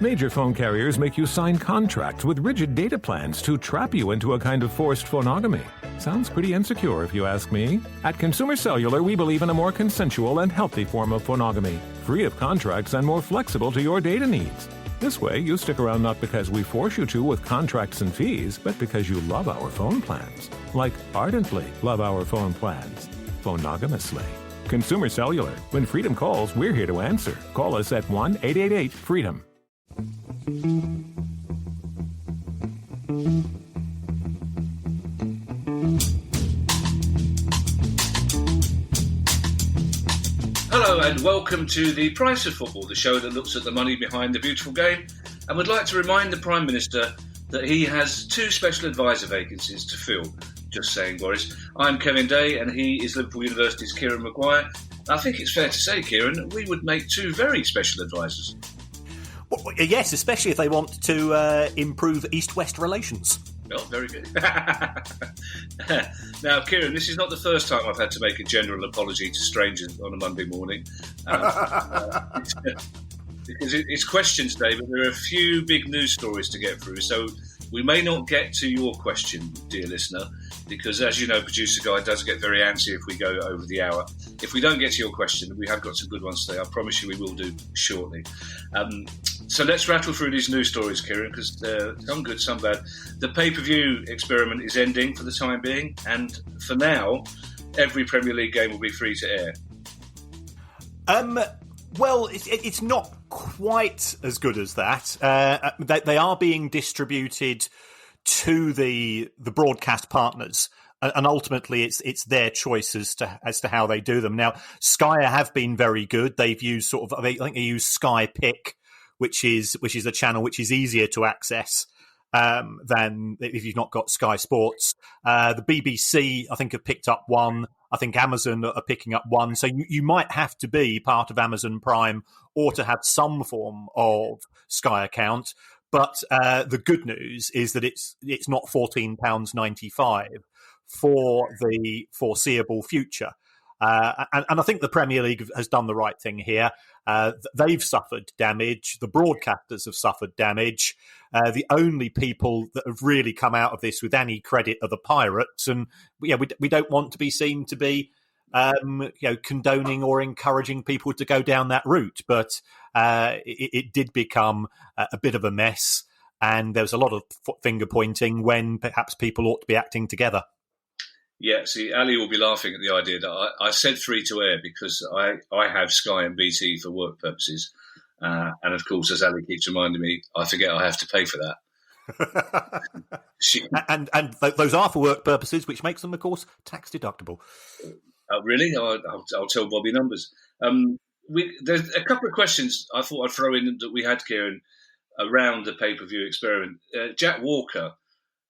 Major phone carriers make you sign contracts with rigid data plans to trap you into a kind of forced phonogamy. Sounds pretty insecure if you ask me. At Consumer Cellular, we believe in a more consensual and healthy form of phonogamy, free of contracts and more flexible to your data needs. This way, you stick around not because we force you to with contracts and fees, but because you love our phone plans. Like ardently love our phone plans. Phonogamously. Consumer Cellular. When freedom calls, we're here to answer. Call us at 1-888-FREEDOM. Hello and welcome to The Price of Football, the show that looks at the money behind the beautiful game, and would like to remind the Prime Minister that he has 2 special advisor vacancies to fill. Just saying, Boris. I'm Kevin Day and he is Liverpool University's Kieran Maguire. I think it's fair to say, Kieran, we would make 2 very special advisors. Well, yes, especially if they want to improve East-West relations. Well, very good. Now, Kieran, this is not the first time I've had to make a general apology to strangers on a Monday morning. Because it's questions day, but there are a few big news stories to get through. So we may not get to your question, dear listener, because as you know, Producer Guy does get very antsy if we go over the hour. If we don't get to your question, we have got some good ones today. I promise you we will do shortly. So let's rattle through these news stories, Kieran, because some good, some bad. The pay-per-view experiment is ending for the time being, and for now, every Premier League game will be free to air. Well, it's not quite as good as that. They are being distributed to the broadcast partners, and ultimately it's their choice as to how they do them. Now, Sky have been very good. They've used I think they use Sky Pick, which is a channel which is easier to access than if you've not got Sky Sports. The BBC, I think, have picked up one. I think Amazon are picking up one. So you might have to be part of Amazon Prime or to have some form of Sky account. But the good news is that it's not £14.95 for the foreseeable future. And I think the Premier League has done the right thing here. They've suffered damage. The broadcasters have suffered damage. The only people that have really come out of this with any credit are the Pirates. And we don't want to be seen to be condoning or encouraging people to go down that route. But it did become a bit of a mess. And there was a lot of finger pointing when perhaps people ought to be acting together. Yeah, see, Ali will be laughing at the idea that I said free to air because I have Sky and BT for work purposes. And of course, as Ali keeps reminding me, I forget I have to pay for that. and those are for work purposes, which makes them, of course, tax deductible. Really? I'll tell Bobby numbers. There's a couple of questions I thought I'd throw in that we had, Kieran, around the pay-per-view experiment. Jack Walker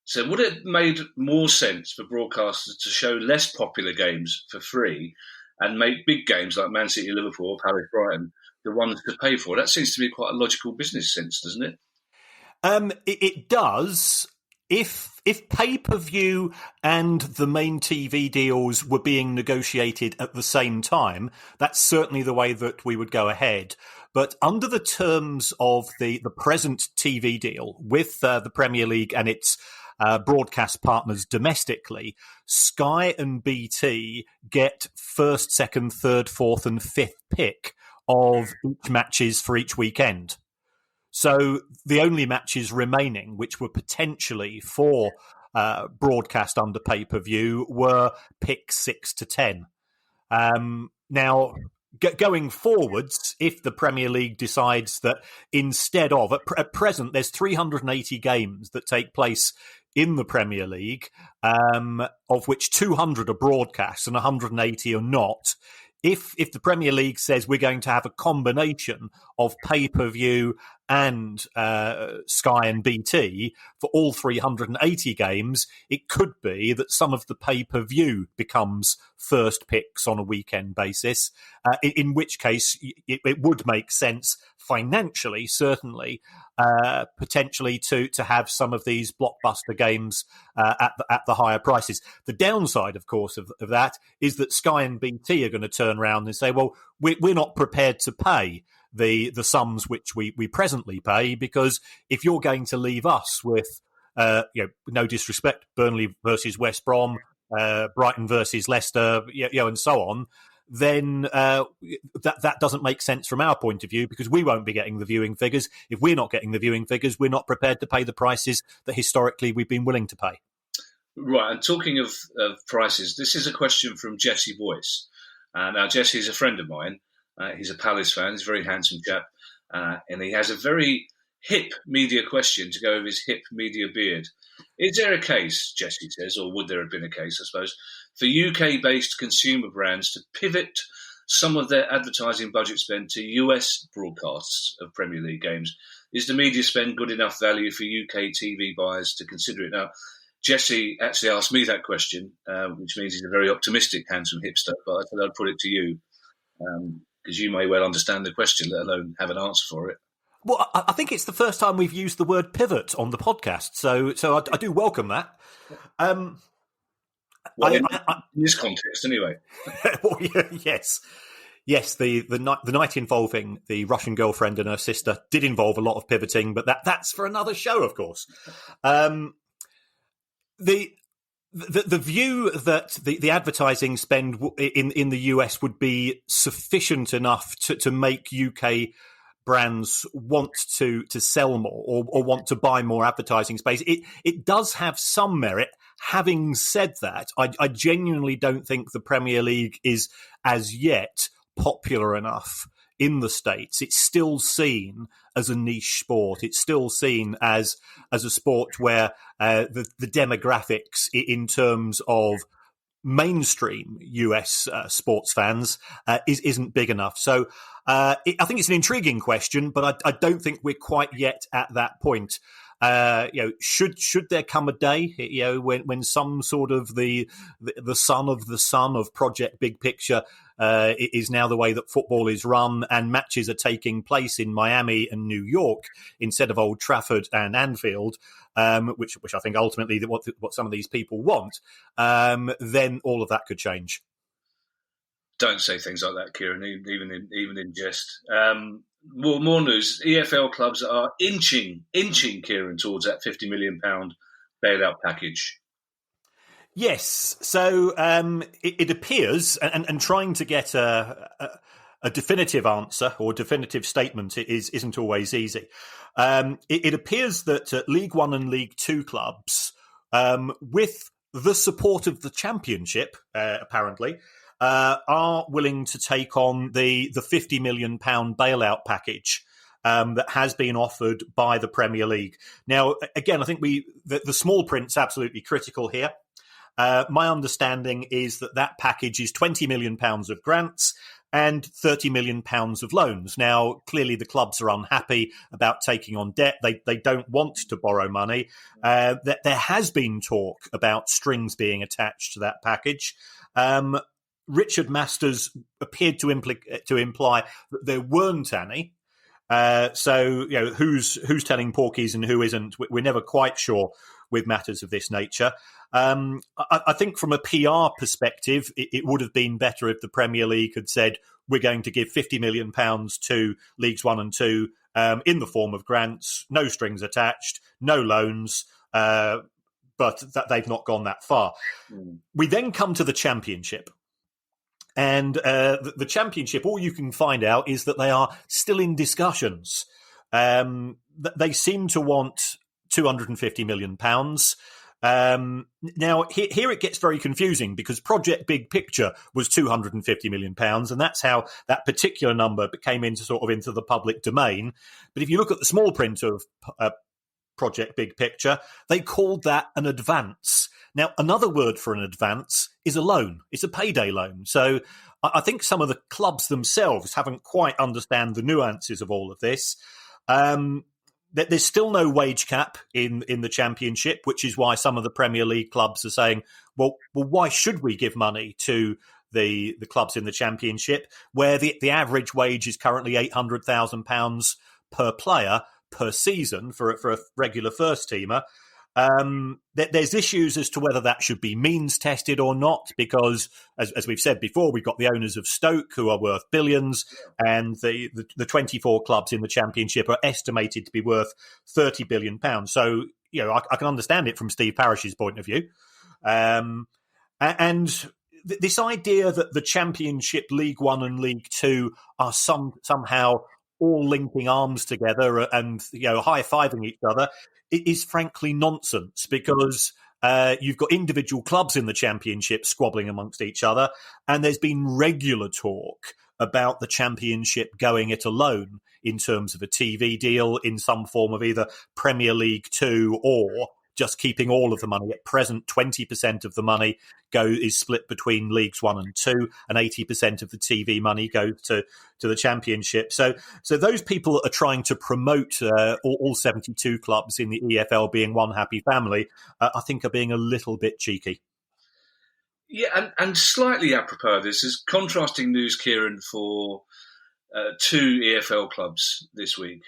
said, would it have made more sense for broadcasters to show less popular games for free and make big games like Man City, Liverpool, or Palace, Brighton the ones to pay for? That seems to be quite a logical business sense, doesn't it? It does. If pay-per-view and the main TV deals were being negotiated at the same time, that's certainly the way that we would go ahead. But under the terms of the present TV deal with the Premier League and its broadcast partners domestically, Sky and BT get first, second, third, fourth and fifth pick of each matches for each weekend. So the only matches remaining, which were potentially for broadcast under pay-per-view, were pick 6 to 10. Now, going forwards, if the Premier League decides that instead of, at present, there's 380 games that take place in the Premier League, of which 200 are broadcast and 180 are not. If the Premier League says we're going to have a combination of pay-per-view and Sky and BT for all 380 games, it could be that some of the pay-per-view becomes first picks on a weekend basis, in which case it would make sense financially, certainly, potentially to have some of these blockbuster games at the higher prices. The downside, of course, of that is that Sky and BT are going to turn around and say, well, we're not prepared to pay the sums which we presently pay, because if you're going to leave us with, no disrespect, Burnley versus West Brom, Brighton versus Leicester, and so on, then that doesn't make sense from our point of view, because we won't be getting the viewing figures. If we're not getting the viewing figures, we're not prepared to pay the prices that historically we've been willing to pay. Right, and talking of prices, this is a question from Jesse Boyce. Now, Jesse is a friend of mine. He's a Palace fan. He's a very handsome chap. And he has a very hip media question to go with his hip media beard. Is there a case, Jesse says, or would there have been a case, I suppose, for UK-based consumer brands to pivot some of their advertising budget spend to US broadcasts of Premier League games? Is the media spend good enough value for UK TV buyers to consider it? Now, Jesse actually asked me that question, which means he's a very optimistic, handsome hipster, but I thought I'd put it to you, because you may well understand the question, let alone have an answer for it. Well, I think it's the first time we've used the word pivot on the podcast, so I do welcome that. In this context, anyway. Well, yes. Yes, the night involving the Russian girlfriend and her sister did involve a lot of pivoting, but that's for another show, of course. The view that the advertising spend in the US would be sufficient enough to make UK brands want to sell more or want to buy more advertising space, it does have some merit. Having said that, I genuinely don't think the Premier League is as yet popular enough in the States. It's still seen as a niche sport. It's still seen as a sport where the demographics in terms of mainstream US sports fans isn't big enough. So I think it's an intriguing question, but I don't think we're quite yet at that point. Should there come a day, when some sort of the son of Project Big Picture is now the way that football is run, and matches are taking place in Miami and New York instead of Old Trafford and Anfield, which I think ultimately what some of these people want, then all of that could change. Don't say things like that, Kieran, even in jest. More news. EFL clubs are inching, Kieran, towards that £50 million bailout package. Yes. So it appears, and trying to get a definitive answer or definitive statement isn't always easy. It appears that League One and League Two clubs, with the support of the Championship, apparently, are willing to take on the £50 million bailout package that has been offered by the Premier League. Now, again, I think the small print's absolutely critical here. My understanding is that package is £20 million of grants and £30 million of loans. Now, clearly the clubs are unhappy about taking on debt. They don't want to borrow money. There has been talk about strings being attached to that package. Richard Masters appeared to imply that there weren't any. So, who's telling porkies and who isn't, we're never quite sure with matters of this nature. I think from a PR perspective, it would have been better if the Premier League had said, we're going to give £50 million to Leagues 1 and 2 in the form of grants, no strings attached, no loans, but they've not gone that far. We then come to the Championship. And the Championship, all you can find out is that they are still in discussions. They seem to want £250 million. Now, here it gets very confusing, because Project Big Picture was £250 million, and that's how that particular number came into the public domain. But if you look at the small print of Project Big Picture, they called that an advance. Now, another word for an advance is a loan. It's a payday loan. So I think some of the clubs themselves haven't quite understand the nuances of all of this. There's still no wage cap in the Championship, which is why some of the Premier League clubs are saying, well, why should we give money to the clubs in the Championship, where the average wage is currently £800,000 per player per season for a regular first teamer? There's issues as to whether that should be means tested or not, because, as we've said before, we've got the owners of Stoke who are worth billions, and the 24 clubs in the Championship are estimated to be worth £30 billion. So, I can understand it from Steve Parish's point of view. And this idea that the Championship, League One and League Two are somehow all linking arms together and high-fiving each other, it is frankly nonsense, because you've got individual clubs in the Championship squabbling amongst each other, and there's been regular talk about the Championship going it alone in terms of a TV deal in some form of either Premier League 2 or just keeping all of the money. At present, 20% of the money is split between Leagues 1 and 2, and 80% of the TV money goes to the Championship. So those people that are trying to promote all 72 clubs in the EFL being one happy family, I think are being a little bit cheeky. Yeah, and slightly apropos of this is contrasting news, Kieran, for two EFL clubs this week.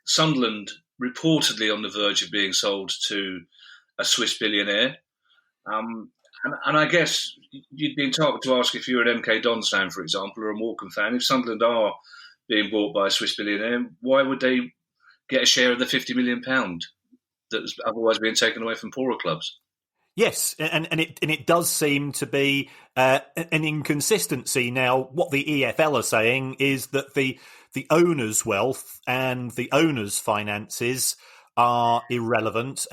Sunderland reportedly on the verge of being sold to a Swiss billionaire. And I guess you'd be entitled to ask, if you're an MK Dons fan, for example, or a Morecambe fan, if Sunderland are being bought by a Swiss billionaire, why would they get a share of the £50 million that's otherwise being taken away from poorer clubs? Yes, and it does seem to be an inconsistency. Now, what the EFL are saying is that the owner's wealth and the owner's finances are irrelevant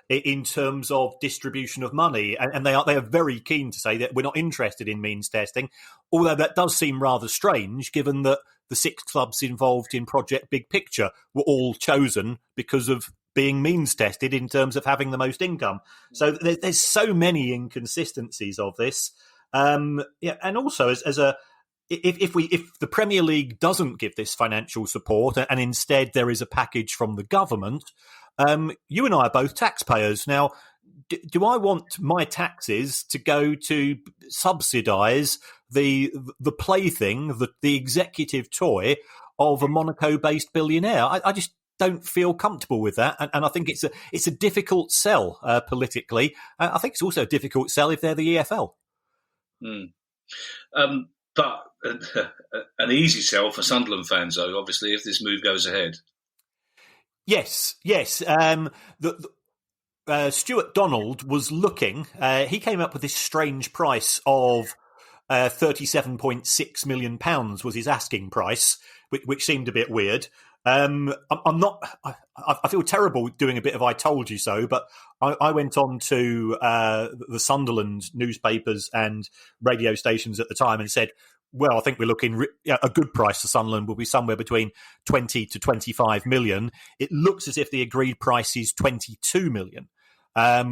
in terms of distribution of money, and they are very keen to say that we're not interested in means testing. Although that does seem rather strange, given that the 6 clubs involved in Project Big Picture were all chosen because of being means tested in terms of having the most income. So there's so many inconsistencies of this. And also if the Premier League doesn't give this financial support and instead there is a package from the government, you and I are both taxpayers. Now, do I want my taxes to go to subsidise the plaything, the executive toy of a Monaco-based billionaire? I just don't feel comfortable with that, and I think it's a difficult sell politically. I think it's also a difficult sell if they're the EFL. But an easy sell for Sunderland fans, though, obviously, if this move goes ahead. Yes. Stewart Donald was looking. He came up with this strange price of £37.6 million was his asking price, which seemed a bit weird. I feel terrible doing a bit of I told you so, but I went on to the Sunderland newspapers and radio stations at the time and said, well, I think we're looking a good price for Sunderland will be somewhere between 20 to 25 million. It looks as if the agreed price is 22 million,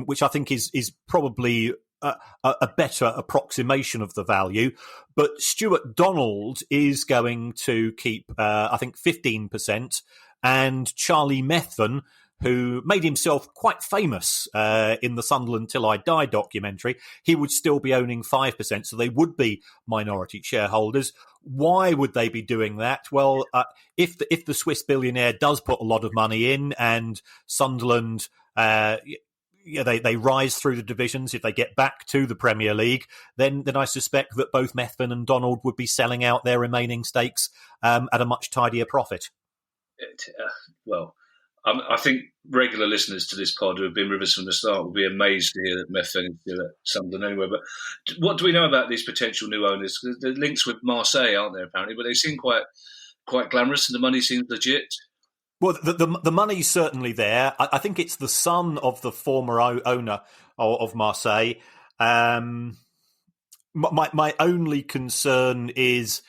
which I think is probably a better approximation of the value. But Stewart Donald is going to keep, I think, 15%. And Charlie Methven, who made himself quite famous in the Sunderland Till I Die documentary, he would still be owning 5%. So they would be minority shareholders. Why would they be doing that? Well, if the Swiss billionaire does put a lot of money in and Sunderland they rise through the divisions, if they get back to the Premier League, then I suspect that both Methven and Donald would be selling out their remaining stakes at a much tidier profit. I think regular listeners to this pod who have been with us from the start will be amazed to hear that Methven is still at Sunderland anyway. But what do we know about these potential new owners? The links with Marseille, aren't there, apparently? But they seem quite glamorous and the money seems legit. Well, the money's certainly there. I think it's the son of the former owner of Marseille. My only concern is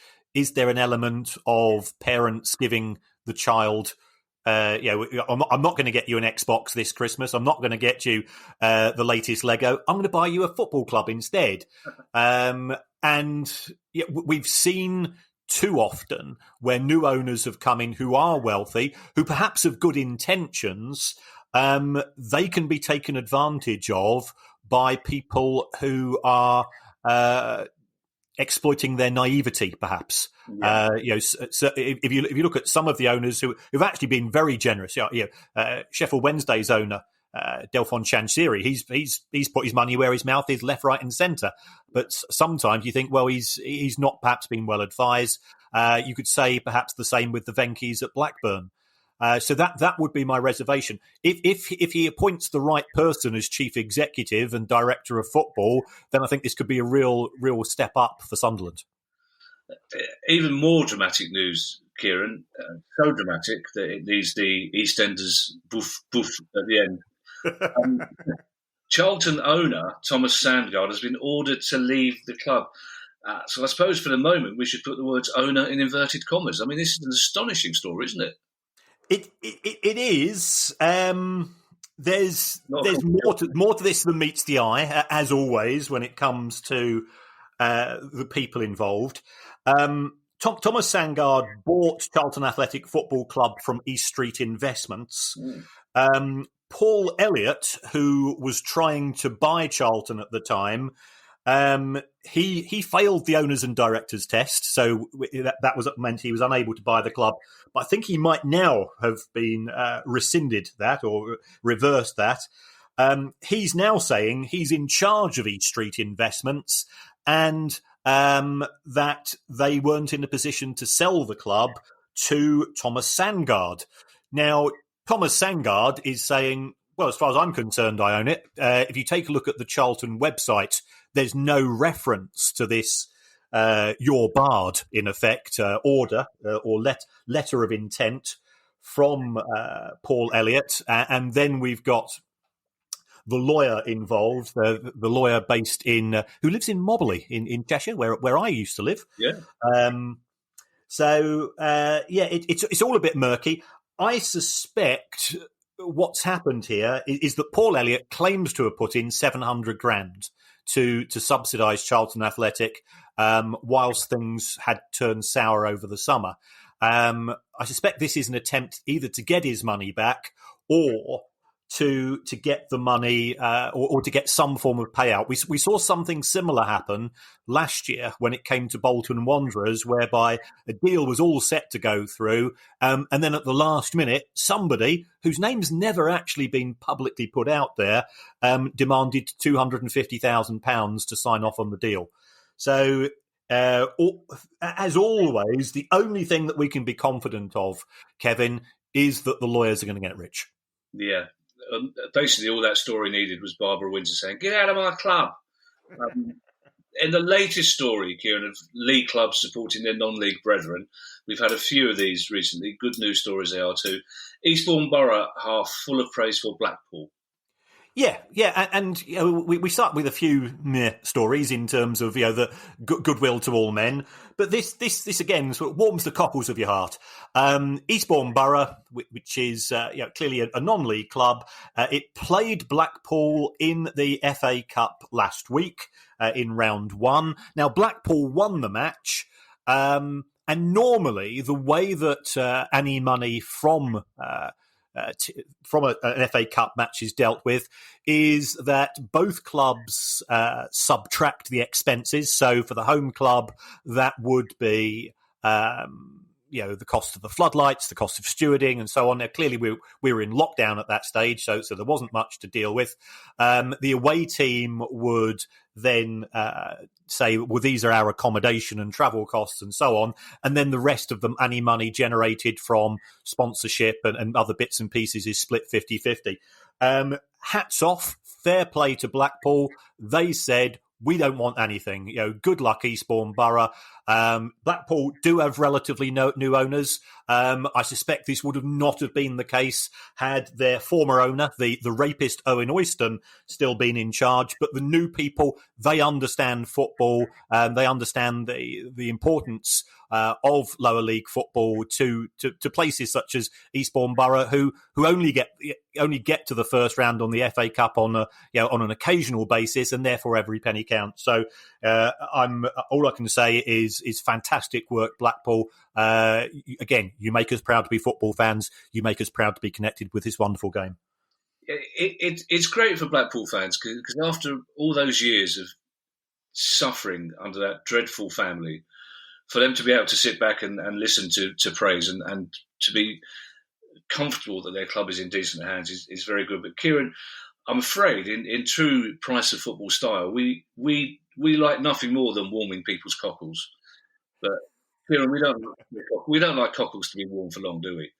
there an element of parents giving the child, I'm not going to get you an Xbox this Christmas. I'm not going to get you the latest Lego. I'm going to buy you a football club instead. We've seen too often where new owners have come in who are wealthy, who perhaps have good intentions, they can be taken advantage of by people who are exploiting their naivety, perhaps. Yeah. So if you look at some of the owners who've actually been very generous, Sheffield Wednesday's owner, Delphine Chansiri. He's put his money where his mouth is, left, right, and centre. But sometimes you think, well, he's not perhaps been well advised. You could say perhaps the same with the Venky's at Blackburn. So that would be my reservation. If he appoints the right person as chief executive and director of football, then I think this could be a real step up for Sunderland. Even more dramatic news, Kieran. So dramatic that it needs the EastEnders boof boof at the end. Charlton owner Thomas Sandgaard has been ordered to leave the club. So I suppose for the moment we should put the words owner in inverted commas. I mean, this is an astonishing story, isn't it? It is. There's more to this than meets the eye, as always when it comes to the people involved. Thomas Sandgaard bought Charlton Athletic Football Club from East Street Investments. Paul Elliott, who was trying to buy Charlton at the time, he failed the owners and directors test, so that meant he was unable to buy the club. But I think he might now have been rescinded that or reversed that. He's now saying he's in charge of East Street Investments and that they weren't in a position to sell the club to Thomas Sandgaard. Now, Thomas Sandgaard is saying, well, as far as I'm concerned, I own it. If you take a look at the Charlton website, there's no reference to this "you're barred" in effect order or letter of intent from Paul Elliott, and then we've got the lawyer involved, the lawyer based in who lives in Moberley in Cheshire, where I used to live. Yeah. It's all a bit murky. I suspect what's happened here is that Paul Elliott claims to have put in $700,000 to subsidise Charlton Athletic whilst things had turned sour over the summer. I suspect this is an attempt either to get his money back or to get the money or to get some form of payout. We saw something similar happen last year when it came to Bolton Wanderers, whereby a deal was all set to go through, and then at the last minute, somebody whose name's never actually been publicly put out there demanded £250,000 to sign off on the deal. So, as always, the only thing that we can be confident of, Kevin, is that the lawyers are going to get rich. Yeah. Basically, all that story needed was Barbara Windsor saying, "Get out of my club." In the latest story, Kieran, of league clubs supporting their non-league brethren, we've had a few of these recently. Good news stories they are too. Eastbourne Borough are full of praise for Blackpool. Yeah, and we start with a few stories in terms of the goodwill to all men, but this again sort of warms the cockles of your heart. Eastbourne Borough, which is clearly a non-league club, it played Blackpool in the FA Cup last week in round 1. Now Blackpool won the match, and normally the way that any money from an FA Cup match is dealt with is that both clubs subtract the expenses. So for the home club, that would be the cost of the floodlights, the cost of stewarding, and so on. Now, clearly, we were in lockdown at that stage, so there wasn't much to deal with. The away team would then say, well, these are our accommodation and travel costs and so on. And then the rest of them, any money generated from sponsorship and other bits and pieces is split 50-50. Hats off, fair play to Blackpool. They said, we don't want anything. Good luck, Eastbourne Borough. Blackpool do have relatively new owners. I suspect this would have not have been the case had their former owner, the rapist Owen Oyston, still been in charge. But the new people, they understand football. They understand the importance of lower league football to places such as Eastbourne Borough, who only get to the first round on the FA Cup on an occasional basis, and therefore every penny counts. So all I can say is fantastic work, Blackpool. Again, you make us proud to be football fans. You make us proud to be connected with this wonderful game. It's great for Blackpool fans because after all those years of suffering under that dreadful family, for them to be able to sit back and listen to praise and to be comfortable that their club is in decent hands is very good. But Kieran, I'm afraid, in true Price of Football style, we like nothing more than warming people's cockles. But Kieran, we don't like cockles to be warm for long, do we?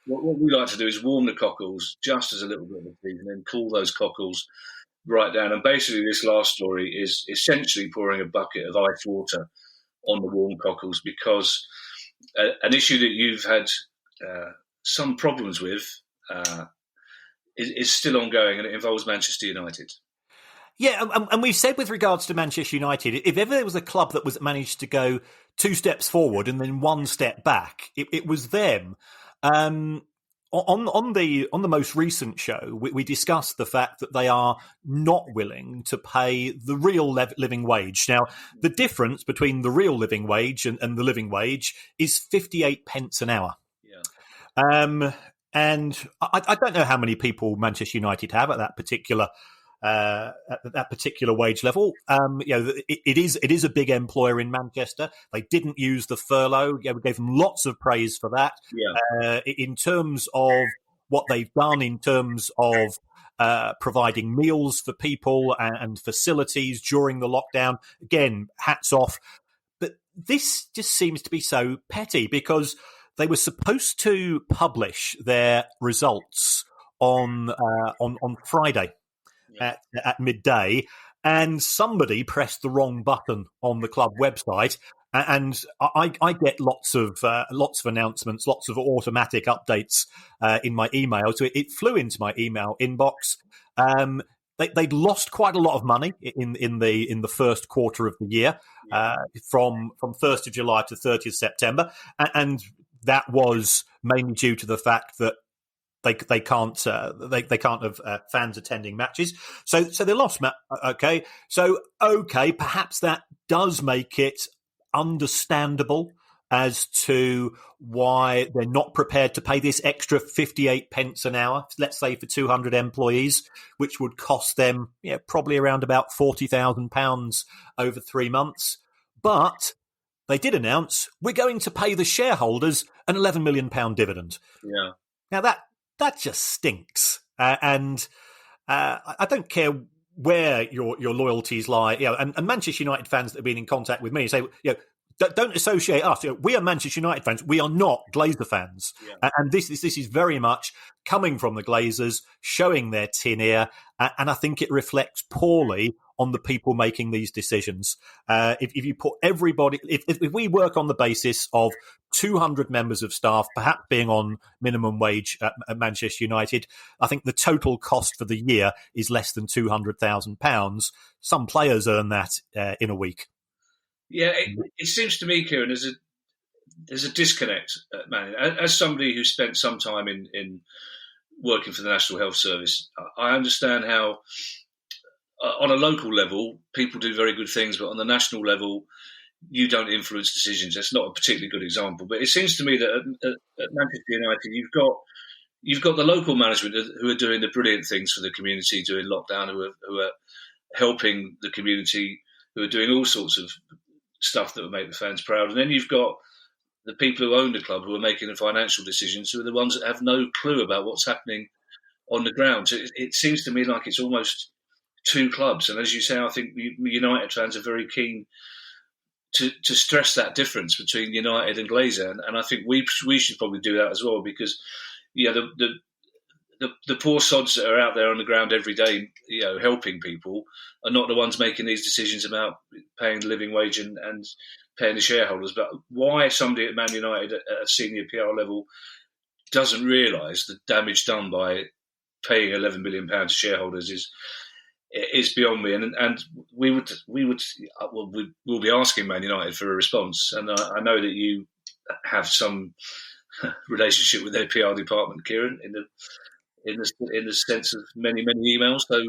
What we like to do is warm the cockles just as a little bit of a feed, and then cool those cockles right down. And basically, this last story is essentially pouring a bucket of ice water on the warm cockles, because an issue that you've had some problems with is still ongoing, and it involves Manchester United. Yeah, and we've said with regards to Manchester United, if ever there was a club that was managed to go 2 steps forward and then 1 step back, it was them. On the most recent show, we discussed the fact that they are not willing to pay the real living wage. Now, the difference between the real living wage and the living wage is 58 pence an hour. Yeah. And I don't know how many people Manchester United have at that particular wage level. It is a big employer in Manchester. They didn't use the furlough. Yeah, we gave them lots of praise for that. Yeah. In terms of what they've done, in terms of providing meals for people and facilities during the lockdown, again, hats off. But this just seems to be so petty, because they were supposed to publish their results on Friday. At midday, and somebody pressed the wrong button on the club website, and I get lots of announcements, lots of automatic updates in my email, so it flew into my email inbox. They'd lost quite a lot of money in the first quarter of the year, from 1st of July to 30th September, and that was mainly due to the fact that they can't have fans attending matches, so they lost. Okay, perhaps that does make it understandable as to why they're not prepared to pay this extra 58 pence an hour. Let's say for 200 employees, which would cost them probably around about £40,000 over 3 months. But they did announce, we're going to pay the shareholders an £11 million dividend. Yeah. Now that just stinks, and I don't care where your loyalties lie. And Manchester United fans that have been in contact with me say, don't associate us. We are Manchester United fans. We are not Glazer fans. Yeah. And this is very much coming from the Glazers, showing their tin ear, and I think it reflects poorly on the people making these decisions. If you put everybody, if we work on the basis of 200 members of staff, perhaps being on minimum wage at Manchester United, I think the total cost for the year is less than £200,000. Some players earn that in a week. Yeah, it seems to me, Kieran, there's a disconnect, man. As somebody who spent some time in working for the National Health Service, I understand how on a local level people do very good things, but on the national level you don't influence decisions. That's not a particularly good example, but it seems to me that at Manchester United you've got the local management who are doing the brilliant things for the community during lockdown, who are helping the community, who are doing all sorts of stuff that would make the fans proud. And then you've got the people who own the club who are making the financial decisions, who are the ones that have no clue about what's happening on the ground. So it seems to me like it's almost two clubs. And as you say, I think United fans are very keen to stress that difference between United and Glazer. And I think we should probably do that as well, because the poor sods that are out there on the ground every day, helping people, are not the ones making these decisions about paying the living wage and paying the shareholders. But why somebody at Man United at a senior PR level doesn't realise the damage done by paying £11 million to shareholders is beyond me. And we'll be asking Man United for a response. And I know that you have some relationship with their PR department, Kieran, in the sense of many emails. So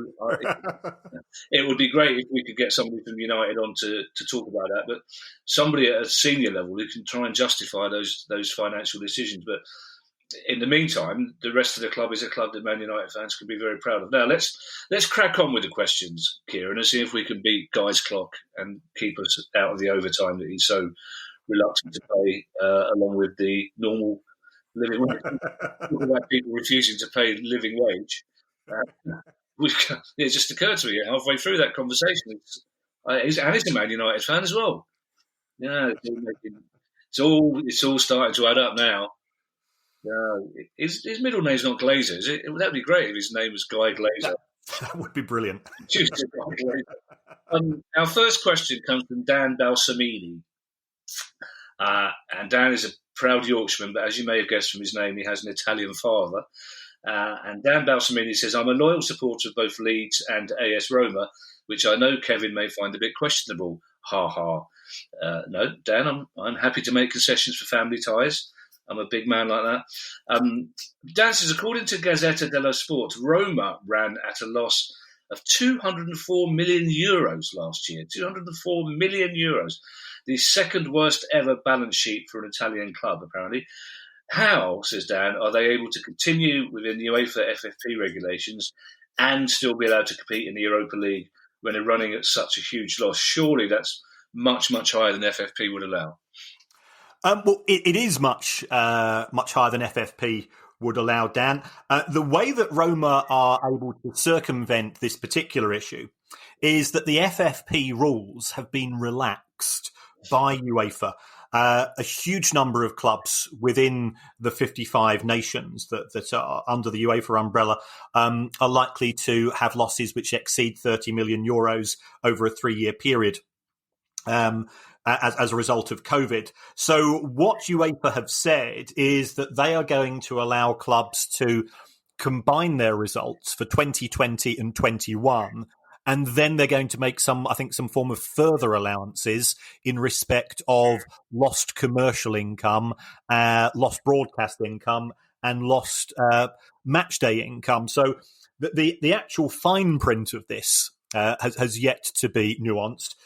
it would be great if we could get somebody from United on to talk about that. But somebody at a senior level who can try and justify those financial decisions. But in the meantime, the rest of the club is a club that Man United fans can be very proud of. Now let's crack on with the questions, Kieran, and see if we can beat Guy's clock and keep us out of the overtime that he's so reluctant to pay, along with the normal living wage. Talk about people refusing to pay living wage. It just occurred to me halfway through that conversation. He's a Man United fan as well. Yeah, it's all starting to add up now. His middle name's not Glazer, is it? That'd be great if his name was Guy Glazer. That would be brilliant. Our first question comes from Dan Balsamini. And Dan is a proud Yorkshireman, but as you may have guessed from his name, he has an Italian father. And Dan Balsamini says, I'm a loyal supporter of both Leeds and AS Roma, which I know Kevin may find a bit questionable. Ha ha. No, Dan, I'm happy to make concessions for family ties. I'm a big man like that. Dan says, according to Gazzetta dello Sport, Roma ran at a loss of €204 million last year. €204 million. The second worst ever balance sheet for an Italian club, apparently. How, says Dan, are they able to continue within the UEFA FFP regulations and still be allowed to compete in the Europa League when they're running at such a huge loss? Surely that's much, much higher than FFP would allow. Well, it is much higher than FFP would allow, Dan. The way that Roma are able to circumvent this particular issue is that the FFP rules have been relaxed by UEFA. A huge number of clubs within the 55 nations that are under the UEFA umbrella are likely to have losses which exceed €30 million over a 3-year period. As a result of COVID. So what UEFA have said is that they are going to allow clubs to combine their results for 2020 and 21, and then they're going to make some form of further allowances in respect of lost commercial income, lost broadcast income, and lost match day income. So the actual fine print of this has yet to be nuanced.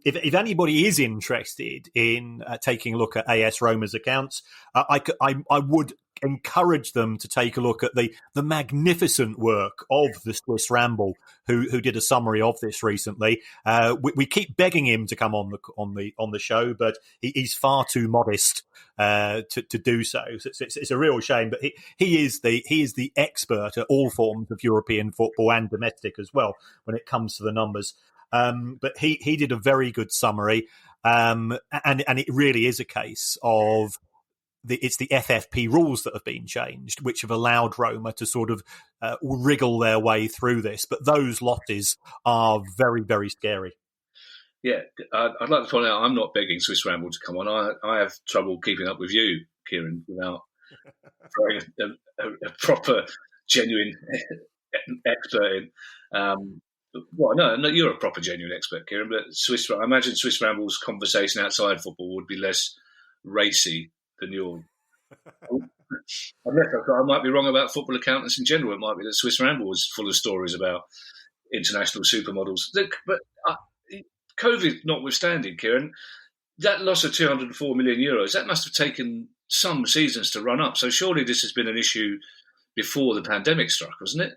If anybody is interested in taking a look at AS Roma's accounts, I would encourage them to take a look at the magnificent work of the Swiss Ramble, who did a summary of this recently. We keep begging him to come on the show, but he's far too modest to do so. It's a real shame. But he is the expert at all forms of European football and domestic as well when it comes to the numbers. But he did a very good summary, and it really is a case of it's the FFP rules that have been changed, which have allowed Roma to sort of wriggle their way through this. But those losses are very, very scary. Yeah, I'd like to point out I'm not begging Swiss Ramble to come on. I have trouble keeping up with you, Kieran, without throwing a proper, genuine expert in. Well, no, you're a proper, genuine expert, Kieran, but I imagine Swiss Ramble's conversation outside football would be less racy than yours. Unless I might be wrong about football accountants in general. It might be that Swiss Ramble was full of stories about international supermodels. But COVID notwithstanding, Kieran, that loss of €204 million, that must have taken some seasons to run up. So surely this has been an issue before the pandemic struck, wasn't it?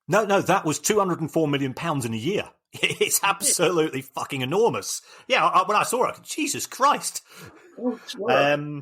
No, that was £204 million in a year. It's absolutely fucking enormous. Yeah, when I saw it, Jesus Christ. Okay.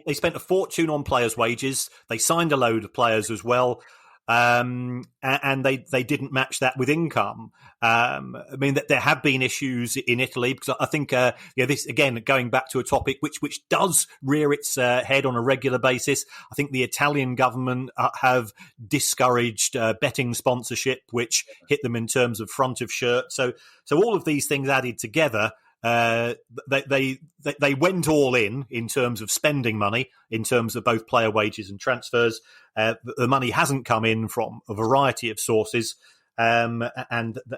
They spent a fortune on players' wages. They signed a load of players as well. And they didn't match that with income. I mean, that there have been issues in Italy because I think, this again going back to a topic which does rear its head on a regular basis. I think the Italian government have discouraged betting sponsorship, which hit them in terms of front of shirt. So all of these things added together. They went all in terms of spending money, in terms of both player wages and transfers. The money hasn't come in from a variety of sources, and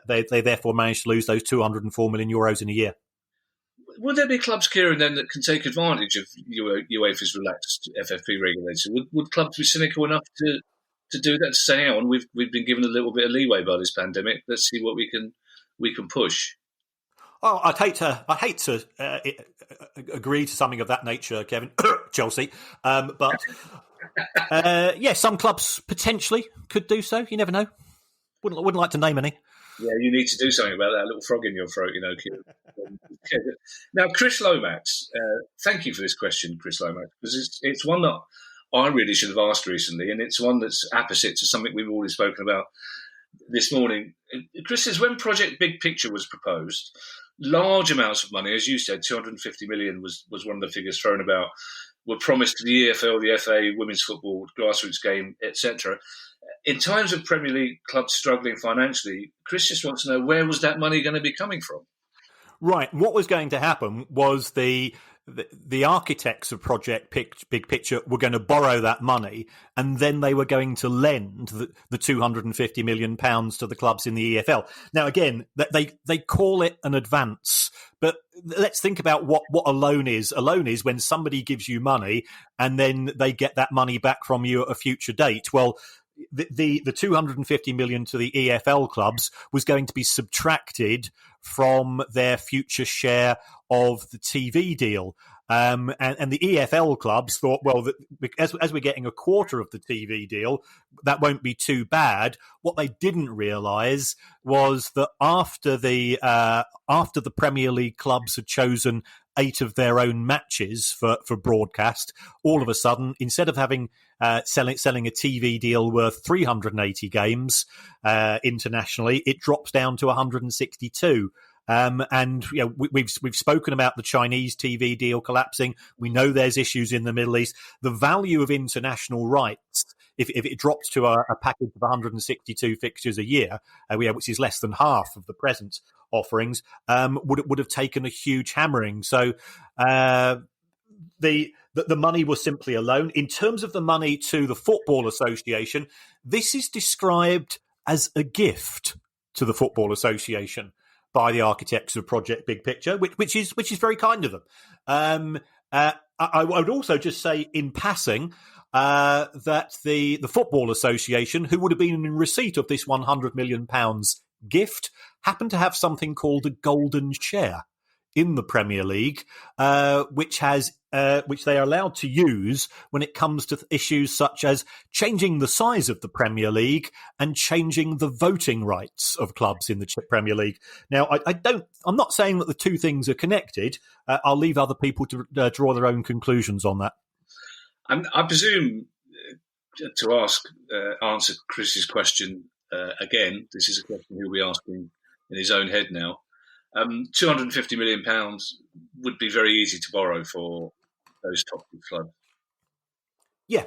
they therefore managed to lose those €204 million in a year. Would there be clubs, Kieran, then that can take advantage of UEFA's relaxed FFP regulation? Would clubs be cynical enough to do that? To say, hang on, we've been given a little bit of leeway by this pandemic. Let's see what we can push. Oh, I'd hate to agree to something of that nature, Kevin. Chelsea, but some clubs potentially could do so. You never know. Wouldn't like to name any. Yeah, you need to do something about that little frog in your throat, Kieran. Now, Chris Lomax, thank you for this question, Chris Lomax, because it's one that I really should have asked recently, and it's one that's opposite to something we've already spoken about this morning. Chris says, when Project Big Picture was proposed, large amounts of money, as you said, 250 million was one of the figures thrown about, were promised to the EFL, the FA, women's football, grassroots game, etc. In times of Premier League clubs struggling financially, Chris just wants to know, where was that money going to be coming from? Right. What was going to happen was the architects of Project Big Picture were going to borrow that money, and then they were going to lend the £250 million to the clubs in the EFL. Now, again, they call it an advance, but let's think about what a loan is. A loan is when somebody gives you money and then they get that money back from you at a future date. Well, the 250 million to the EFL clubs was going to be subtracted from their future share of the TV deal. And the EFL clubs thought, well, as we're getting a quarter of the TV deal, that won't be too bad. What they didn't realise was that after the Premier League clubs had chosen 8 of their own matches for broadcast, all of a sudden, instead of having selling a TV deal worth 380 games internationally, it drops down to 162. And we've spoken about the Chinese TV deal collapsing. We know there's issues in the Middle East. The value of international rights, if it drops to a package of 162 fixtures a year, which is less than half of the present offerings, would have taken a huge hammering. So the money was simply a loan. In terms of the money to the Football Association, this is described as a gift to the Football Association by the architects of Project Big Picture, which is very kind of them. I would also just say in passing that the Football Association, who would have been in receipt of this £100 million gift, happened to have something called a golden share in the Premier League, which they are allowed to use when it comes to issues such as changing the size of the Premier League and changing the voting rights of clubs in the Premier League. Now, I'm not saying that the two things are connected. I'll leave other people to draw their own conclusions on that. And I presume to answer Chris's question again, this is a question he'll be asking in his own head now. £250 million would be very easy to borrow for those top clubs. Yeah.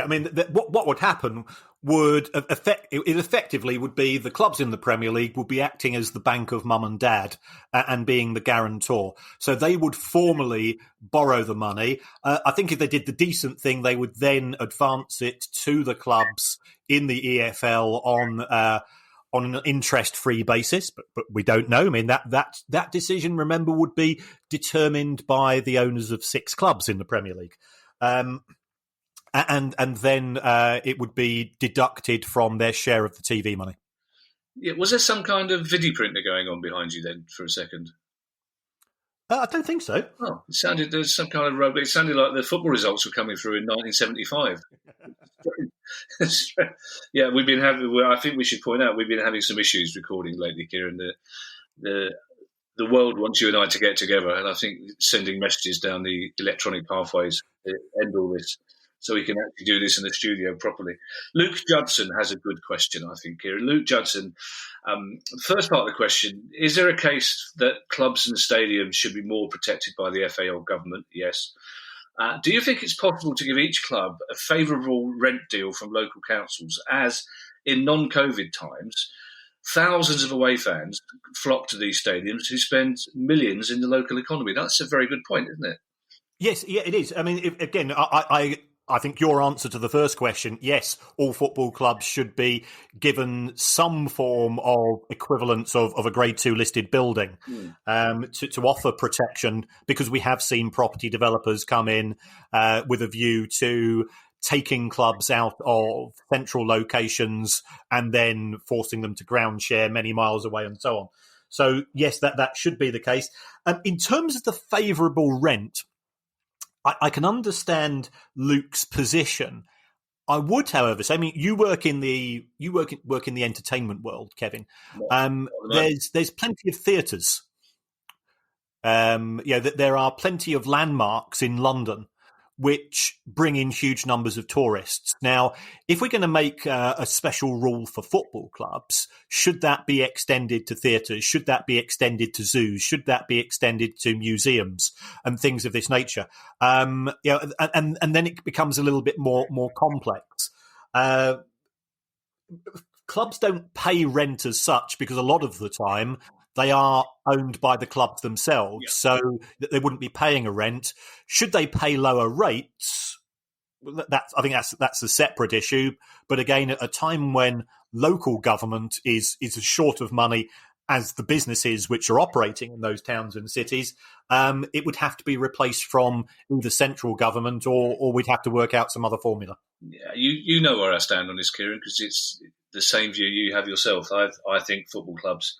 I mean, what would happen would effectively would be the clubs in the Premier League would be acting as the bank of mum and dad and being the guarantor. So they would formally borrow the money. I think if they did the decent thing, they would then advance it to the clubs in the EFL on an interest-free basis, but we don't know. I mean, that decision, remember, would be determined by the owners of 6 clubs in the Premier League. And then it would be deducted from their share of the TV money. Yeah, was there some kind of video printer going on behind you then for a second? I don't think so. Oh, it sounded there's some kind of rubber. It sounded like the football results were coming through in 1975. Yeah, we've been having. Well, I think we should point out we've been having some issues recording lately, Kieran. The world wants you and I to get together, and I think sending messages down the electronic pathways to end all this, so we can actually do this in the studio properly. Luke Judson has a good question, I think, Kieran. Luke Judson, first part of the question, is there a case that clubs and stadiums should be more protected by the FA or government? Yes. Do you think it's possible to give each club a favourable rent deal from local councils, as in non-COVID times, thousands of away fans flock to these stadiums who spend millions in the local economy? That's a very good point, isn't it? Yes, yeah, it is. I mean, again, I think your answer to the first question, yes, all football clubs should be given some form of equivalence of a Grade 2 listed building to offer protection, because we have seen property developers come in with a view to taking clubs out of central locations and then forcing them to ground share many miles away and so on. So, yes, that should be the case. In terms of the favourable rent, I can understand Luke's position. I would, however, say, I mean, you work in the entertainment world, Kevin. There's plenty of theatres. There are plenty of landmarks in London which bring in huge numbers of tourists. Now, if we're going to make a special rule for football clubs, should that be extended to theatres? Should that be extended to zoos? Should that be extended to museums and things of this nature? And then it becomes a little bit more complex. Clubs don't pay rent as such because a lot of the time they are owned by the clubs themselves, so that they wouldn't be paying a rent. Should they pay lower rates? I think that's a separate issue. But again, at a time when local government is as short of money as the businesses which are operating in those towns and cities, it would have to be replaced from either central government or we'd have to work out some other formula. Yeah, you know where I stand on this, Kieran, because it's the same view you have yourself. I think football clubs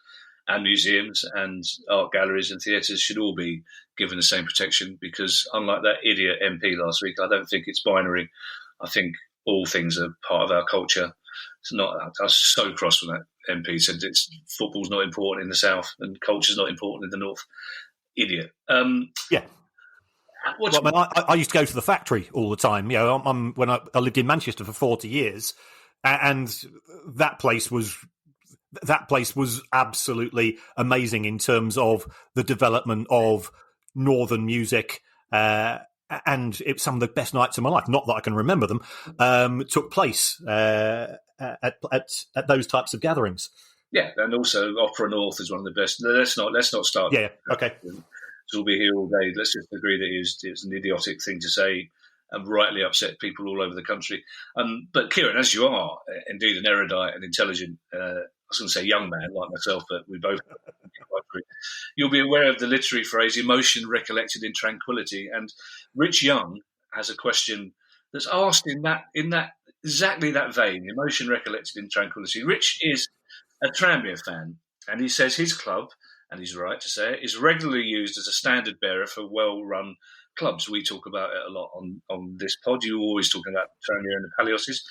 and museums and art galleries and theatres should all be given the same protection, because unlike that idiot MP last week, I don't think it's binary. I think all things are part of our culture. It's not. I was so cross when that MP said football's not important in the south and culture's not important in the north. Idiot. Yeah. I used to go to the factory all the time. You know, when I lived in Manchester for 40 years, and that place was absolutely amazing in terms of the development of northern music, and it was some of the best nights of my life. Not that I can remember them. Took place at those types of gatherings. Yeah, and also Opera North is one of the best. Let's not start. Yeah, okay. We'll be here all day. Let's just agree that it's an idiotic thing to say and rightly upset people all over the country. But Kieran, as you are indeed an erudite and intelligent, I was going to say young man like myself, but we both you'll be aware of the literary phrase "emotion recollected in tranquility." And Rich Young has a question that's asked in that exactly that vein: emotion recollected in tranquility. Rich is a Tranmere fan, and he says his club, and he's right to say it, is regularly used as a standard bearer for well-run clubs. We talk about it a lot on this pod. You're always talking about Tranmere and the Palioses.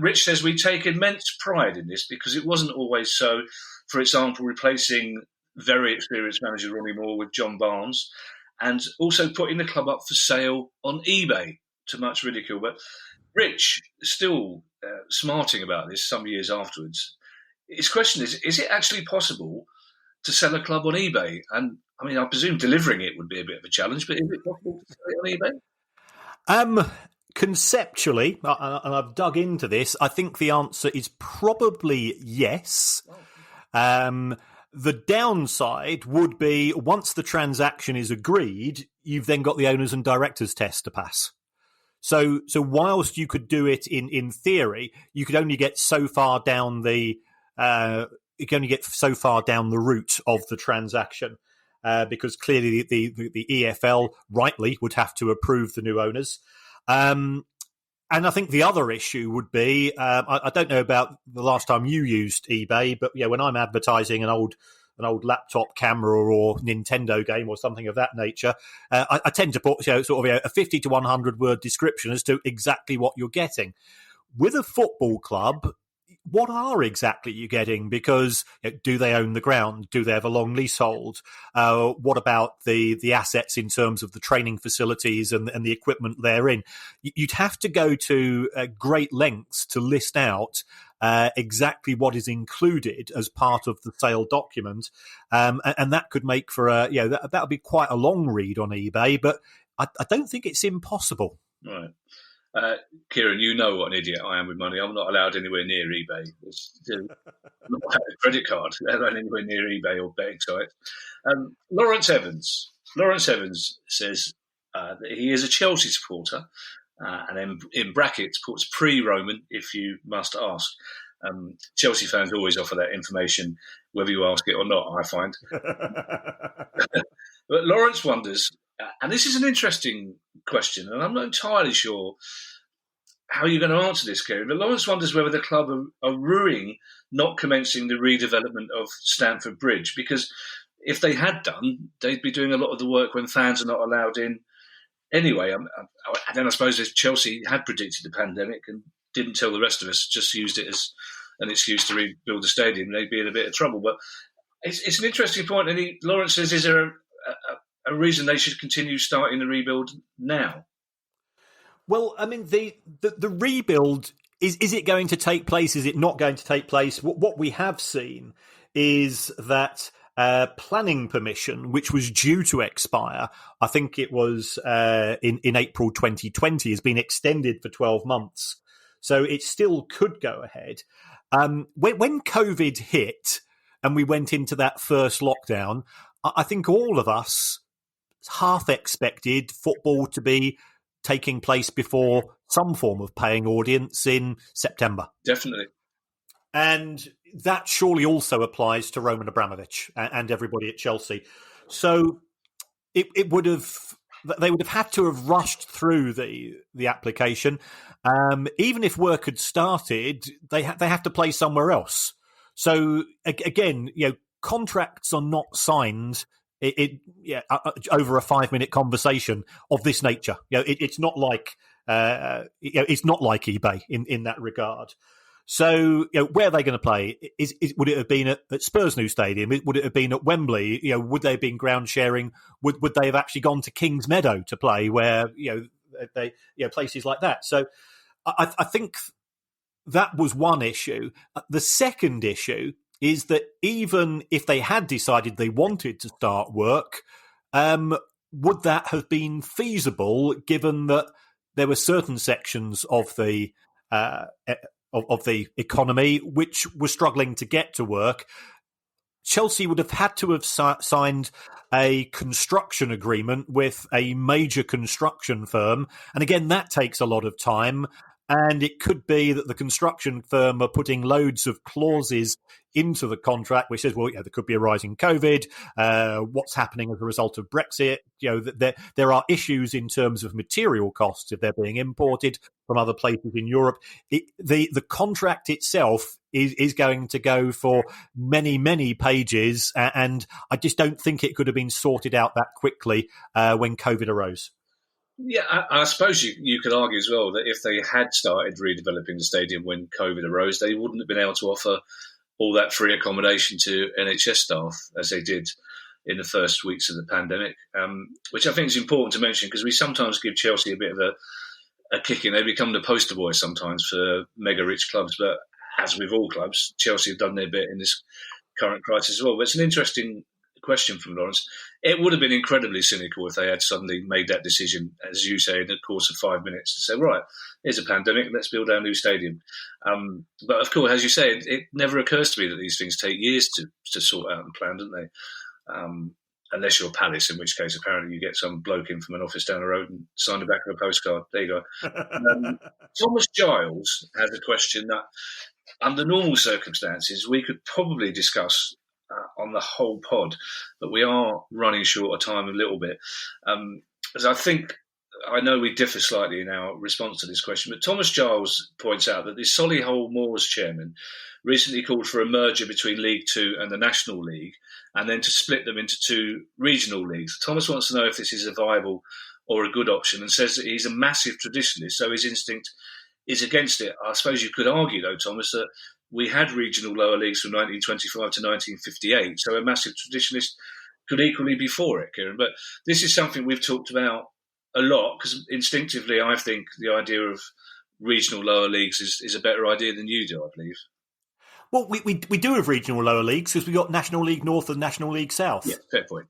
Rich says we take immense pride in this because it wasn't always so. For example, replacing very experienced manager Ronnie Moore with John Barnes, and also putting the club up for sale on eBay, to much ridicule. But Rich is still smarting about this some years afterwards. His question is it actually possible to sell a club on eBay? And I mean, I presume delivering it would be a bit of a challenge, but is it possible to sell it on eBay? Conceptually, and I've dug into this, I think the answer is probably yes. The downside would be once the transaction is agreed, you've then got the owners and directors test to pass. So whilst you could do it in theory, you could only get so far down the route of the transaction, because clearly the EFL rightly would have to approve the new owners. And I think the other issue would be, I don't know about the last time you used eBay, but when I'm advertising an old laptop camera or Nintendo game or something of that nature, I tend to put a 50 to 100 word description as to exactly what you're getting. With a football club, what are exactly you getting? Because do they own the ground? Do they have a long leasehold? What about the assets in terms of the training facilities and the equipment therein? You'd have to go to great lengths to list out exactly what is included as part of the sale document, and that could make for that would be quite a long read on eBay. But I don't think it's impossible. Right. Kieran, you know what an idiot I am with money. I'm not allowed anywhere near eBay. I'm not allowed a credit card. I'm not anywhere near eBay or betting sites. Lawrence Evans says that he is a Chelsea supporter, and then in brackets puts pre-Roman, if you must ask. Chelsea fans always offer that information, whether you ask it or not, I find. But Lawrence wonders, and this is an interesting question, and I'm not entirely sure how you're going to answer this, Kieran, but Lawrence wonders whether the club are ruining not commencing the redevelopment of Stamford Bridge, because if they had done, they'd be doing a lot of the work when fans are not allowed in Anyway, then I suppose if Chelsea had predicted the pandemic and didn't tell the rest of us, just used it as an excuse to rebuild the stadium, they'd be in a bit of trouble. But it's an interesting point. And Lawrence says, is there a reason they should continue starting the rebuild now? Well, I mean, the rebuild, is it going to take place? Is it not going to take place? What we have seen is that planning permission, which was due to expire, I think it was in April 2020, has been extended for 12 months. So it still could go ahead. When COVID hit and we went into that first lockdown, I think all of us half expected football to be taking place before some form of paying audience in September. Definitely. And that surely also applies to Roman Abramovich and everybody at Chelsea. So they would have had to have rushed through the application. Even if work had started, they have to play somewhere else. So again, contracts are not signed over a 5-minute conversation of this nature. It's not like eBay in that regard. So, where are they going to play? Would it have been at Spurs' new stadium? Would it have been at Wembley? Would they have been ground sharing? Would they have actually gone to Kings Meadow to play? Where places like that. So, I think that was one issue. The second issue is that even if they had decided they wanted to start work, would that have been feasible? Given that there were certain sections of the economy which were struggling to get to work. Chelsea would have had to have signed a construction agreement with a major construction firm. And again, that takes a lot of time. And it could be that the construction firm are putting loads of clauses into the contract, which says, well, there could be a rise in COVID. What's happening as a result of Brexit? There are issues in terms of material costs if they're being imported from other places in Europe. The contract itself is going to go for many, many pages. And I just don't think it could have been sorted out that quickly when COVID arose. Yeah, I suppose you could argue as well that if they had started redeveloping the stadium when COVID arose, they wouldn't have been able to offer all that free accommodation to NHS staff as they did in the first weeks of the pandemic, which I think is important to mention because we sometimes give Chelsea a bit of a kick in. They become the poster boy sometimes for mega rich clubs, but as with all clubs, Chelsea have done their bit in this current crisis as well. But it's an interesting question from Lawrence. It would have been incredibly cynical if they had suddenly made that decision, as you say, in the course of 5 minutes to say, right, here's a pandemic, let's build our new stadium. But of course, as you say, it never occurs to me that these things take years to sort out and plan, don't they? Unless you're Palace, in which case apparently you get some bloke in from an office down the road and sign the back of a postcard. There you go. Thomas Giles has a question that, under normal circumstances, we could probably discuss on the whole pod, but we are running short of time a little bit. As I know we differ slightly in our response to this question, but Thomas Giles points out that the Solihull Moors chairman recently called for a merger between League Two and the National League, and then to split them into two regional leagues. Thomas wants to know if this is a viable or a good option, and says that he's a massive traditionalist, so his instinct is against it. I suppose you could argue, though, Thomas, that we had regional lower leagues from 1925 to 1958, so a massive traditionalist could equally be for it, Kieran. But this is something we've talked about a lot, because instinctively I think the idea of regional lower leagues is a better idea than you do, I believe. Well, we do have regional lower leagues because we've got National League North and National League South. Yeah, fair point.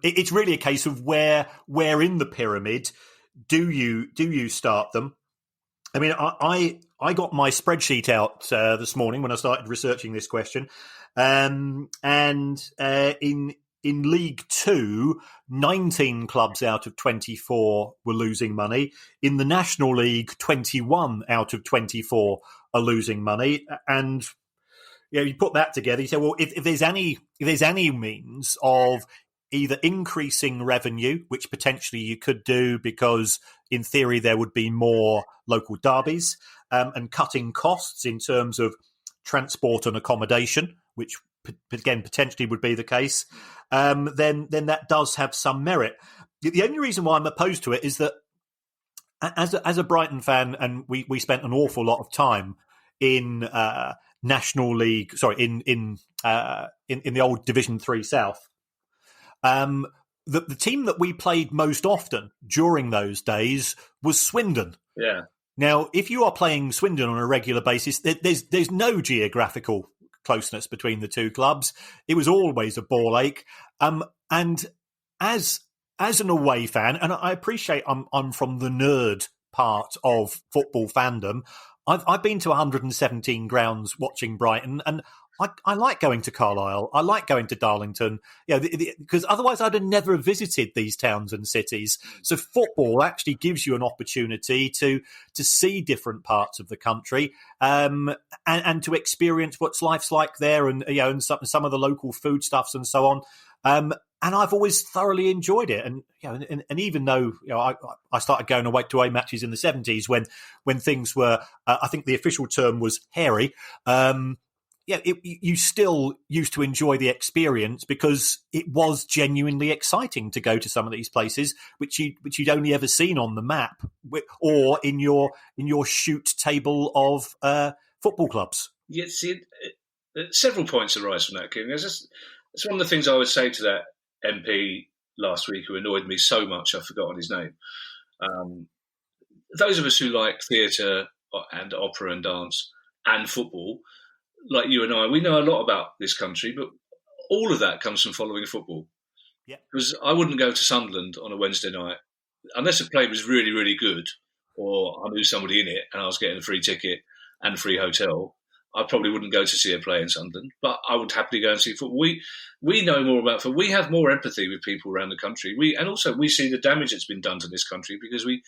It's really a case of where in the pyramid do you start them. I mean, I got my spreadsheet out this morning when I started researching this question, and in League Two, 19 clubs out of 24 were losing money. In the National League, 21 out of 24 are losing money, and you put that together. You say, well, if there's any means of either increasing revenue, which potentially you could do because in theory there would be more local derbies, and cutting costs in terms of transport and accommodation, which again potentially would be the case, then that does have some merit. The only reason why I'm opposed to it is that as a Brighton fan, and we spent an awful lot of time in National League, in the old Division 3 South. The team that we played most often during those days was Swindon. Yeah. Now, if you are playing Swindon on a regular basis, there's no geographical closeness between the two clubs. It was always a ball ache. And as an away fan, and I appreciate I'm from the nerd part of football fandom, I've been to 117 grounds watching Brighton, and I like going to Carlisle. I like going to Darlington, because otherwise I'd have never visited these towns and cities. So football actually gives you an opportunity to see different parts of the country, and to experience what life's like there, and some of the local foodstuffs and so on. And I've always thoroughly enjoyed it. And and even though I started going away matches in the 70s when things were, I think the official term was hairy. You still used to enjoy the experience because it was genuinely exciting to go to some of these places which you'd only ever seen on the map or in your shoot table of football clubs. Yeah, see, several points arise from that, Kieran. It's one of the things I would say to that MP last week who annoyed me so much I've forgotten his name. Those of us who like theatre and opera and dance and football, like you and I, we know a lot about this country, but all of that comes from following football. Yeah. Because I wouldn't go to Sunderland on a Wednesday night unless the play was really, really good, or I knew somebody in it and I was getting a free ticket and a free hotel. I probably wouldn't go to see a play in Sunderland, but I would happily go and see football. We know more about football. We have more empathy with people around the country. And also we see the damage that's been done to this country because we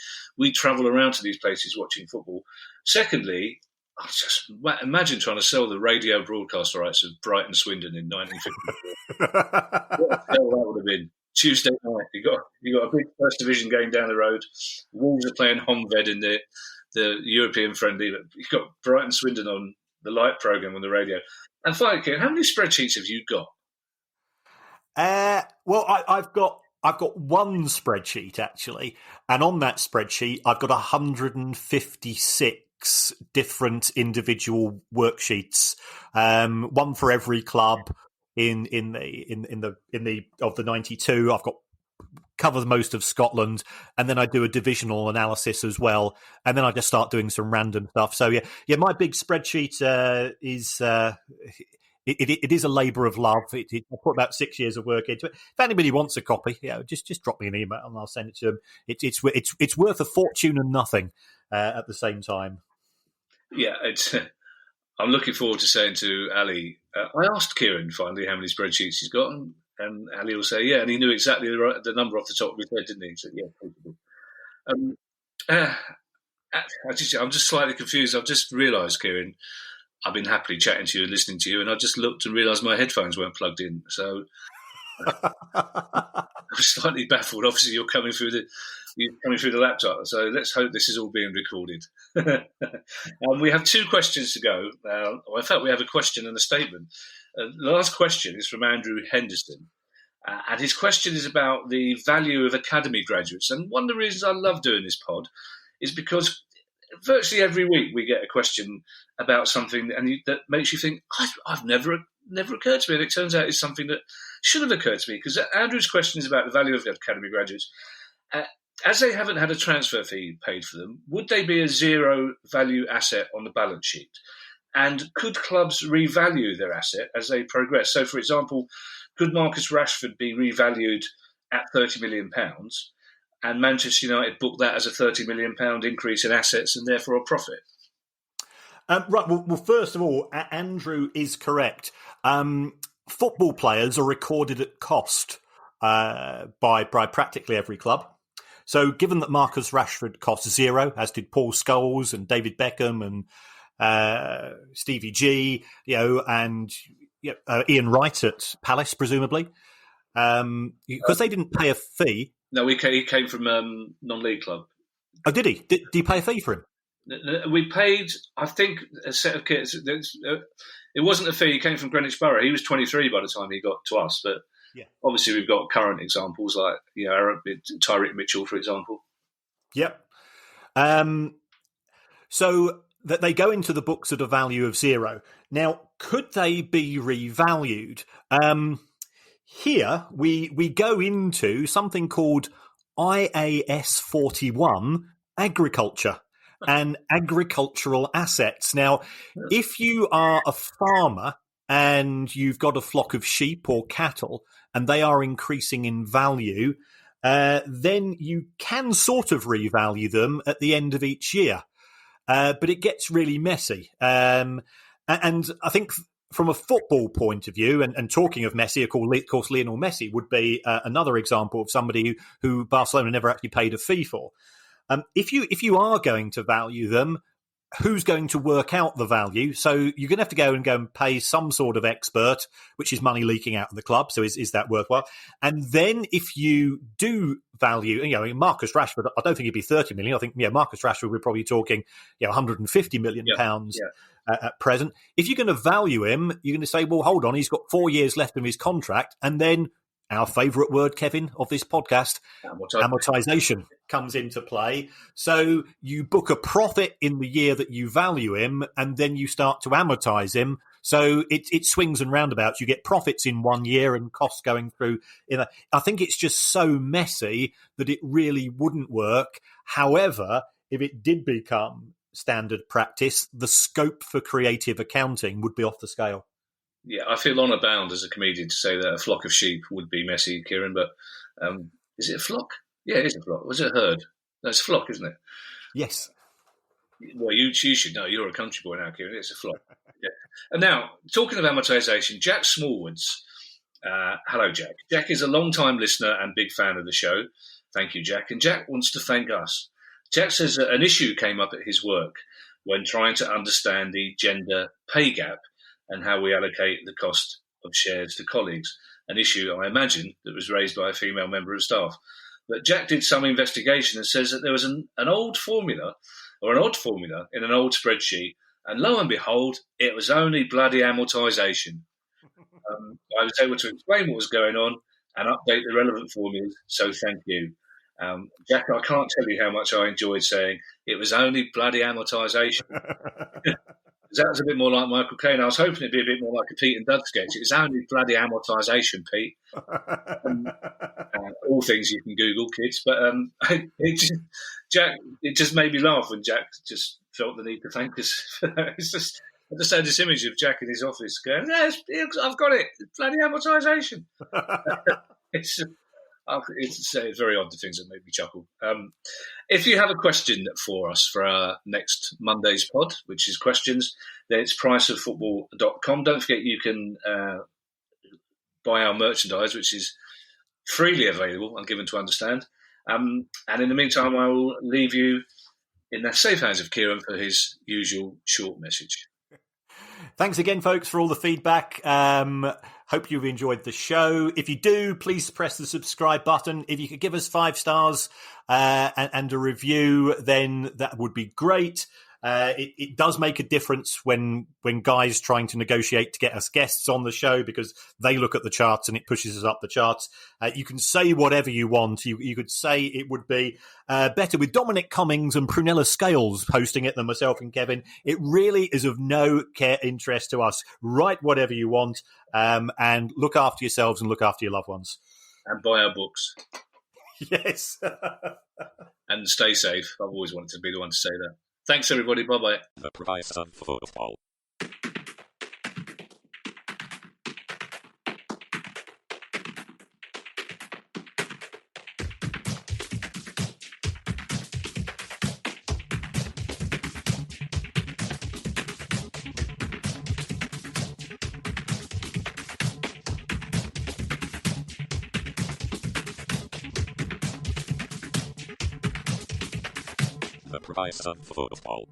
travel around to these places watching football. Secondly, I just imagine trying to sell the radio broadcast rights of Brighton Swindon in 1954. What a hell that would have been. Tuesday night, you got a big First Division game down the road. Wolves are playing Honved in the European friendly. You've got Brighton Swindon on the light program on the radio. And finally, Kieran, how many spreadsheets have you got? Well, I've got one spreadsheet actually, and on that spreadsheet, I've got 156 different individual worksheets, one for every club in the of the 92. I've got cover most of Scotland, and then I do a divisional analysis as well, and then I just start doing some random stuff. So yeah, my big spreadsheet is it is a labour of love. I put about 6 years of work into it. If anybody wants a copy, just drop me an email and I'll send it to them. It's worth a fortune and nothing at the same time. Yeah, I'm looking forward to saying to Ali. I asked Kieran finally how many spreadsheets he's got, and Ali will say, yeah, and he knew exactly the number off the top of his head, didn't he? He said, yeah. I'm just slightly confused. I've just realised, Kieran, I've been happily chatting to you and listening to you, and I just looked and realised my headphones weren't plugged in. So I'm slightly baffled. Obviously, you're coming through the laptop. So let's hope this is all being recorded. We have two questions to go. In fact, we have a question and a statement. The last question is from Andrew Henderson. And his question is about the value of academy graduates. And one of the reasons I love doing this pod is because virtually every week we get a question about something that makes you think, I've never occurred to me. And it turns out it's something that should have occurred to me. Because Andrew's question is about the value of academy graduates. As they haven't had a transfer fee paid for them, would they be a zero value asset on the balance sheet? And could clubs revalue their asset as they progress? So, for example, could Marcus Rashford be revalued at £30 million and Manchester United book that as a £30 million increase in assets and therefore a profit? Right. Well, first of all, Andrew is correct. Football players are recorded at cost by practically every club. So given that Marcus Rashford cost zero, as did Paul Scholes and David Beckham and Stevie G, and Ian Wright at Palace, presumably, because they didn't pay a fee. No, he came from non-league club. Oh, did he? Did he pay a fee for him? We paid, I think, a set of kits. It wasn't a fee. He came from Greenwich Borough. He was 23 by the time he got to us, but Yeah. Obviously, we've got current examples like Tyreek Mitchell, for example. Yep. So that they go into the books at a value of 0. Now, could they be revalued? Here we go into something called IAS 41, agriculture and agricultural assets. Now, if you are a farmer and you've got a flock of sheep or cattle and they are increasing in value, then you can sort of revalue them at the end of each year. But it gets really messy. And I think from a football point of view, and talking of Messi, of course, Lionel Messi would be another example of somebody who Barcelona never actually paid a fee for. If you are going to value them, who's going to work out the value? So you're going to have to go and pay some sort of expert, which is money leaking out of the club. So is that worthwhile? And then if you do value, Marcus Rashford, I don't think he'd be 30 million. I think, Marcus Rashford, we're probably talking, 150 million pounds at present. If you're going to value him, you're going to say, well, hold on, he's got 4 years left in his contract. And then our favourite word, Kevin, of this podcast, amortization comes into play. So you book a profit in the year that you value him, and then you start to amortize him. So it swings and roundabouts. You get profits in 1 year and costs going through. I think it's just so messy that it really wouldn't work. However, if it did become standard practice, the scope for creative accounting would be off the scale. Yeah, I feel honour bound as a comedian to say that a flock of sheep would be messy, Kieran, but is it a flock? Yeah, it is a flock. Was it a herd? No, it's a flock, isn't it? Yes. Well, you should know. You're a country boy now, Kieran. It's a flock. Yeah. And now, talking of amortisation, Jack Smallwoods. Hello, Jack. Jack is a long-time listener and big fan of the show. Thank you, Jack. And Jack wants to thank us. Jack says that an issue came up at his work when trying to understand the gender pay gap and how we allocate the cost of shares to colleagues, an issue, I imagine, that was raised by a female member of staff. But Jack did some investigation and says that there was an old formula, or an odd formula, in an old spreadsheet, and lo and behold, it was only bloody amortisation. I was able to explain what was going on and update the relevant formulas, so thank you. Jack, I can't tell you how much I enjoyed saying, it was only bloody amortisation. That was a bit more like Michael Caine. I was hoping it'd be a bit more like a Pete and Dud sketch. It was only bloody amortisation, Pete. All things you can Google, kids. But it just made me laugh when Jack just felt the need to thank us. It's just, I just had this image of Jack in his office going, yes, I've got it. It's bloody amortisation. It's very odd, the things that make me chuckle. If you have a question for us for our next Monday's pod, which is questions, then it's priceoffootball.com. Don't forget you can buy our merchandise, which is freely available, I'm given to understand. And in the meantime, I will leave you in the safe hands of Kieran for his usual short message. Thanks again, folks, for all the feedback. Hope you've enjoyed the show. If you do, please press the subscribe button. If you could give us 5 stars and a review, then that would be great. It does make a difference when guys trying to negotiate to get us guests on the show, because they look at the charts and it pushes us up the charts. You can say whatever you want. You could say it would be better with Dominic Cummings and Prunella Scales hosting it than myself and Kevin. It really is of no interest to us. Write whatever you want, and look after yourselves and look after your loved ones. And buy our books. Yes. And stay safe. I've always wanted to be the one to say that. Thanks, everybody. Bye-bye. The price of football. The price of football.